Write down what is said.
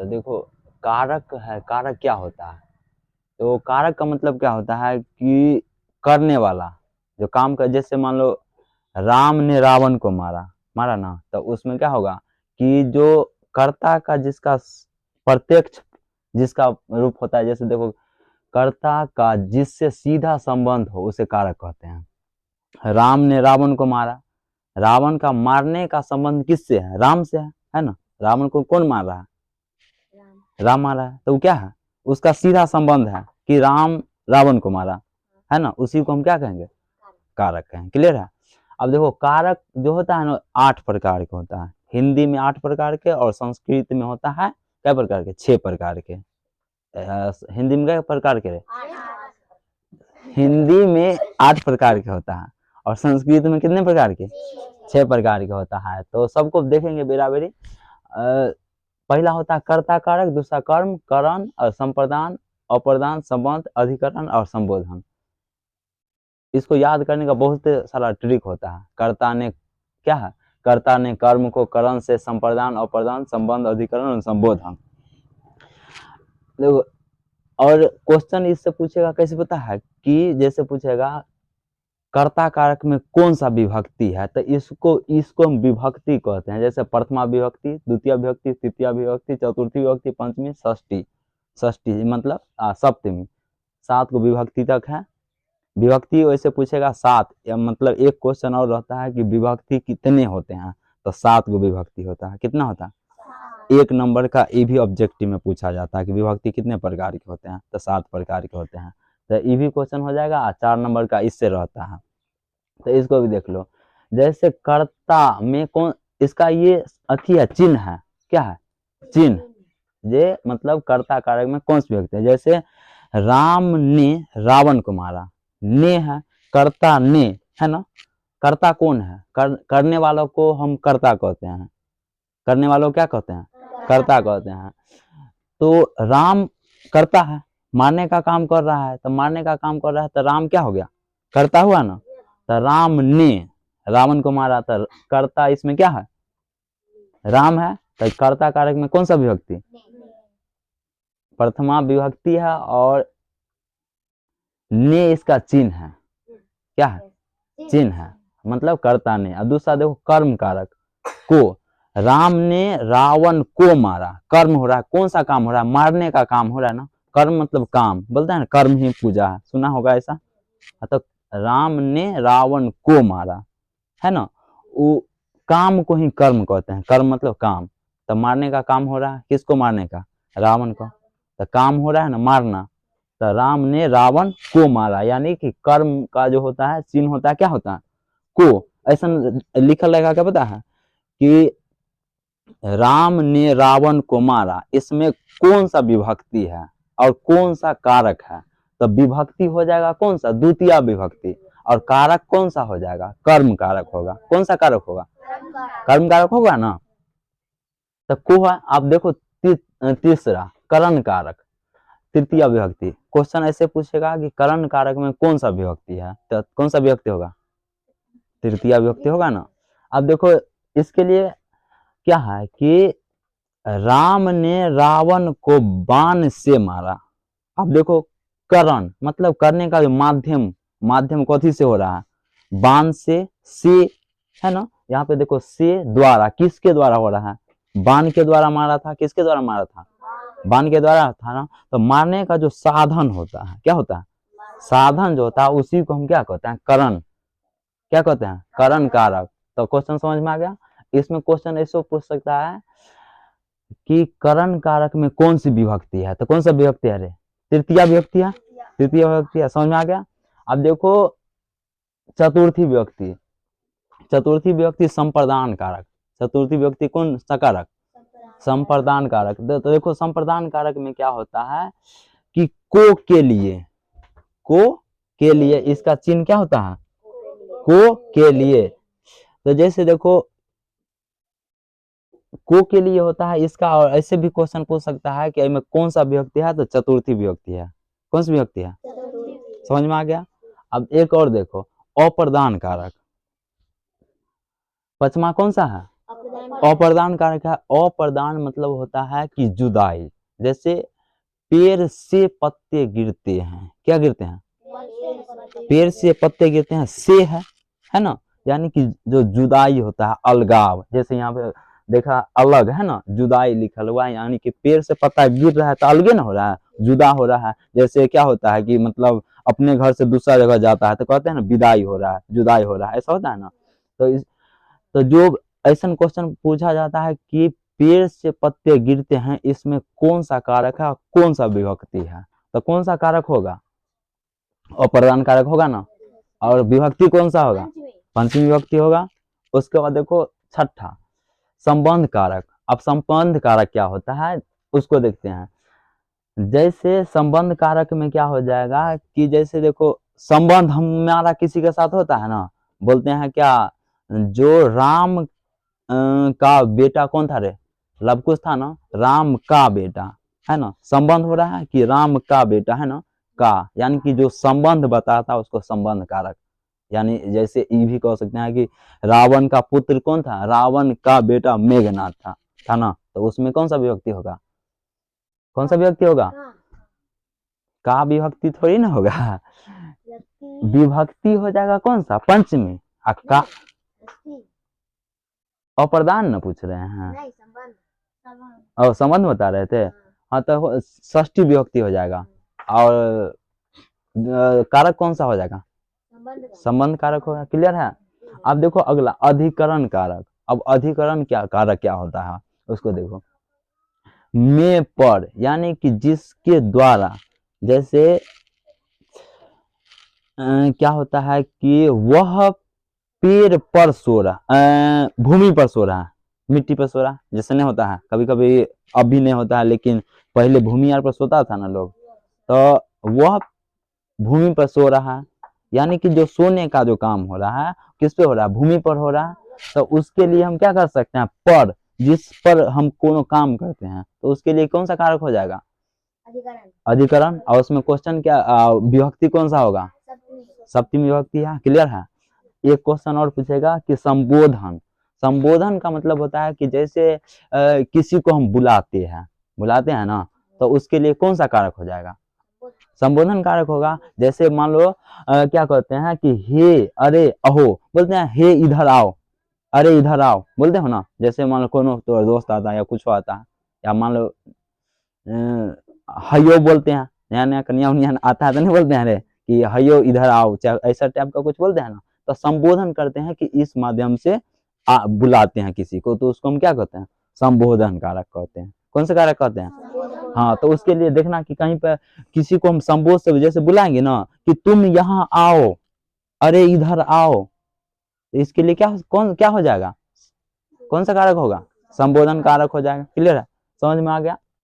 तो देखो कारक है, कारक क्या होता है? तो कारक का मतलब क्या होता है कि करने वाला जो काम कर, जैसे मान लो राम ने रावण को मारा, मारा ना, तो उसमें क्या होगा कि जो कर्ता का जिसका प्रत्यक्ष जिसका रूप होता है, जैसे देखो कर्ता का जिससे सीधा संबंध हो उसे कारक कहते हैं। राम ने रावण को मारा, रावण का मारने का संबंध किससे है? राम से है ना। रावण को कौन मार रहा है? राम मार रहा है, तो वो क्या है? उसका सीधा संबंध है कि राम रावण को मारा, है ना। उसी को हम क्या कहेंगे? कारक कहेंगे। क्लियर है? अब देखो कारक जो होता है ना 8 प्रकार के होता है। हिंदी में 8 प्रकार के और संस्कृत में होता है क्या प्रकार के? 6 प्रकार के। हिंदी में क्या प्रकार के? हिंदी में 8 प्रकार के होता है और संस्कृत में कितने प्रकार के? 6 प्रकार के होता है। तो सबको देखेंगे बेराबरी। पहला होता है कर्ता कारक, दूसरा कर्म, करण और संप्रदान, अप्रदान, संबंध, अधिकरण और संबोधन। इसको याद करने का बहुत सारा ट्रिक होता है। कर्ता ने क्या है? कर्ता ने कर्म को करण से संप्रदान, अप्रदान, संबंध, अधिकरण और संबोधन। देखो और क्वेश्चन इससे पूछेगा कैसे पता है कि जैसे पूछेगा कर्ता कारक में कौन सा विभक्ति है, तो इसको हम विभक्ति कहते हैं। जैसे प्रथमा विभक्ति, द्वितीय विभक्ति, तृतीय विभक्ति, चतुर्थी विभक्ति, पंचमी, षष्ठी, षष्ठी मतलब सप्तमी, 7 को विभक्ति तक है। विभक्ति वैसे पूछेगा 7, या मतलब एक क्वेश्चन और रहता है कि विभक्ति कितने होते हैं, तो 7 को विभक्ति होता है। कितना होता है? 1 नंबर का ये भी ऑब्जेक्टिव में पूछा जाता है कि विभक्ति कितने प्रकार के होते हैं, तो 7 प्रकार के होते हैं। तो ये भी क्वेश्चन हो जाएगा। 4 नंबर का इससे रहता है, तो इसको भी देख लो। जैसे कर्ता में कौन, इसका ये अथी है, चिन्ह है। क्या है? चिन्ह। ये मतलब कर्ता कारक में कौन सी विभक्ति है? जैसे राम ने रावण को मारा, ने है, कर्ता ने, है ना। कर्ता कौन है? करने वालों को हम कर्ता कहते हैं। करने वालों को क्या कहते हैं? कर्ता कहते हैं। तो राम करता है, मारने का काम कर रहा है, तो मारने का काम कर रहा है तो राम क्या हो गया? कर्ता हुआ ना। तो राम ने रावण को मारा, तो कर्ता इसमें क्या है? राम है। तो कर्ता कारक में कौन सा विभक्ति? प्रथमा विभक्ति है और ने इसका चिन्ह है। क्या है? चिन्ह है, मतलब कर्ता ने। और दूसरा देखो कर्म कारक को, राम ने रावण को मारा, कर्म हो रहा है। कौन सा काम हो रहा है? मारने का काम हो रहा है ना। कर्म मतलब काम, बोलते हैं ना कर्म ही पूजा है, सुना होगा ऐसा। तो राम ने रावण को मारा, है ना। वो काम को ही कर्म कहते हैं। कर्म मतलब काम। तो मारने का काम हो रहा है, किसको मारने का? रावण को। तो काम हो रहा है ना मारना, तो राम ने रावण को मारा, यानी कि कर्म का जो होता है चिन्ह होता है, क्या होता है? को। ऐसा लिखल रहेगा, क्या पता है कि राम ने रावण को मारा, इसमें कौन सा विभक्ति है और कौन सा कारक है? तो विभक्ति हो जाएगा कौन सा? द्वितीय विभक्ति। और कारक कौन सा हो जाएगा? कर्म कारक होगा। कौन सा कारक होगा? कर्म कारक होगा ना। तो को है, आप देखो तीसरा करण कारक, तृतीय विभक्ति। क्वेश्चन ऐसे पूछेगा कि करण कारक में कौन सा विभक्ति है, तो कौन सा विभक्ति होगा? तृतीय विभक्ति होगा ना। अब देखो इसके लिए क्या है कि राम ने रावण को बाण से मारा। अब देखो करण मतलब करने का जो माध्यम, माध्यम कथी से हो रहा है? बाण से, है ना। यहाँ पे देखो से द्वारा, किसके द्वारा हो रहा है? बाण के द्वारा मारा था। किसके द्वारा मारा था? बाण के द्वारा था ना। तो मारने का जो साधन होता है, क्या होता है? साधन जो होता है उसी को हम क्या कहते हैं? करण। क्या कहते हैं? करण कारक। तो क्वेश्चन समझ में आ गया। इसमें क्वेश्चन ऐसे पूछ सकता है कि करण कारक में कौन सी विभक्ति है, तो कौन सा विभक्ति है? तृतीय विभक्ति है। तृतीय विभक्ति है, समझ में आ गया। अब देखो चतुर्थी विभक्ति, चतुर्थी विभक्ति संप्रदान कारक। चतुर्थी विभक्ति कौन सा कारक? संप्रदान कारक। तो देखो संप्रदान कारक में क्या होता है कि को के लिए, को के लिए इसका चिन्ह क्या होता है? को के लिए। तो जैसे देखो को के लिए होता है इसका। और ऐसे भी क्वेश्चन पूछ सकता है कि इसमें कौन सा विभक्ति है, तो चतुर्थी विभक्ति है। कौन सी विभक्ति है? समझ में आ गया। अब एक और देखो अप्रदान कारक। पचमा कौन सा है? अप्रदान कारक है। अप्रदान मतलब होता है कि जुदाई। जैसे पेड़ से पत्ते गिरते हैं, क्या गिरते हैं? पेड़ से पत्ते गिरते हैं, से है ना, यानी कि जो जुदाई होता है, अलगाव। जैसे यहाँ पे देखा अलग है ना, जुदाई लिखल हुआ है, यानी कि पेड़ से पत्ता गिर रहा है तो अलगे ना हो रहा है, जुदा हो रहा है। जैसे क्या होता है कि मतलब अपने घर से दूसरा जगह जाता है तो कहते हैं ना विदाई हो रहा है, जुदाई हो रहा है, ऐसा होता है ना। तो जो ऐसा क्वेश्चन पूछा जाता है कि पेड़ से पत्ते गिरते हैं, इसमें कौन सा कारक है, कौन सा विभक्ति है, तो कौन सा कारक होगा? अप्रदान कारक होगा ना। और विभक्ति कौन सा होगा? पंचमी विभक्ति होगा। उसके बाद देखो छठा, संबंध कारक। अब संबंध कारक क्या होता है उसको देखते हैं। जैसे संबंध कारक में क्या हो जाएगा कि जैसे देखो संबंध हमारा किसी के साथ होता है ना, बोलते हैं क्या, जो राम का बेटा कौन था रे, लव कुश था ना, राम का बेटा, है ना, संबंध हो रहा है कि राम का बेटा, है ना, का, यानी कि जो संबंध बताता है उसको संबंध कारक। यानी जैसे ये भी कह सकते हैं कि रावण का पुत्र कौन था, रावण का बेटा मेघनाथ था ना, तो उसमें कौन सा विभक्ति होगा? कौन सा विभक्ति होगा? का विभक्ति थोड़ी ना होगा, विभक्ति हो जाएगा कौन सा? पंचमी। का अप्रदान न पूछ रहे हैं, और संबंध बता रहे थे। हाँ तो षष्ठी विभक्ति हो जाएगा। और कारक कौन सा हो जाएगा? संबंध कारक होगा। क्लियर है? अब देखो अगला अधिकरण कारक। अब अधिकरण क्या कारक क्या होता है उसको देखो। में पर, यानी कि जिसके द्वारा, जैसे क्या होता है कि वह पेड़ पर सो रहा, भूमि पर सो रहा है, मिट्टी पर सो रहा, जैसे नहीं होता है कभी कभी, अब भी नहीं होता है लेकिन पहले भूमि यार पर सोता था ना लोग, तो वह भूमि पर सो रहा है, यानी कि जो सोने का जो काम हो रहा है किस पे हो रहा है? भूमि पर हो रहा है। तो उसके लिए हम क्या कर सकते हैं? पर, जिस पर हम कोनो काम करते हैं, तो उसके लिए कौन सा कारक हो जाएगा? अधिकरण। और उसमें क्वेश्चन क्या, विभक्ति कौन सा होगा? सप्तमी विभक्ति है। क्लियर है? एक क्वेश्चन और पूछेगा कि संबोधन। संबोधन का मतलब होता है कि जैसे किसी को हम बुलाते हैं ना, तो उसके लिए कौन सा कारक हो जाएगा? संबोधन कारक होगा। जैसे मान लो क्या कहते हैं कि हे, अरे, अहो, बोलते हैं हे इधर आओ, अरे इधर आओ, बोलते हो ना। जैसे मान लो कोनो तो दोस्त आता है या कुछ आता है, या मान लो हयो बोलते हैं, नया नया कन्या उन्या आता है तो नहीं बोलते हैं रे कि हयो इधर आओ, चाहे ऐसा टाइप का कुछ बोलते हैं ना। तो संबोधन करते हैं कि इस माध्यम से बुलाते हैं किसी को, तो उसको हम क्या कहते हैं? संबोधन कारक कहते हैं। कौन सा कारक कहते हैं? हाँ, तो उसके लिए देखना कि कहीं पर किसी को हम संबोध से जैसे बुलाएंगे ना कि तुम यहाँ आओ, अरे इधर आओ, तो इसके लिए क्या हो जाएगा? कौन सा कारक होगा? संबोधन कारक हो जाएगा। क्लियर है? समझ में आ गया?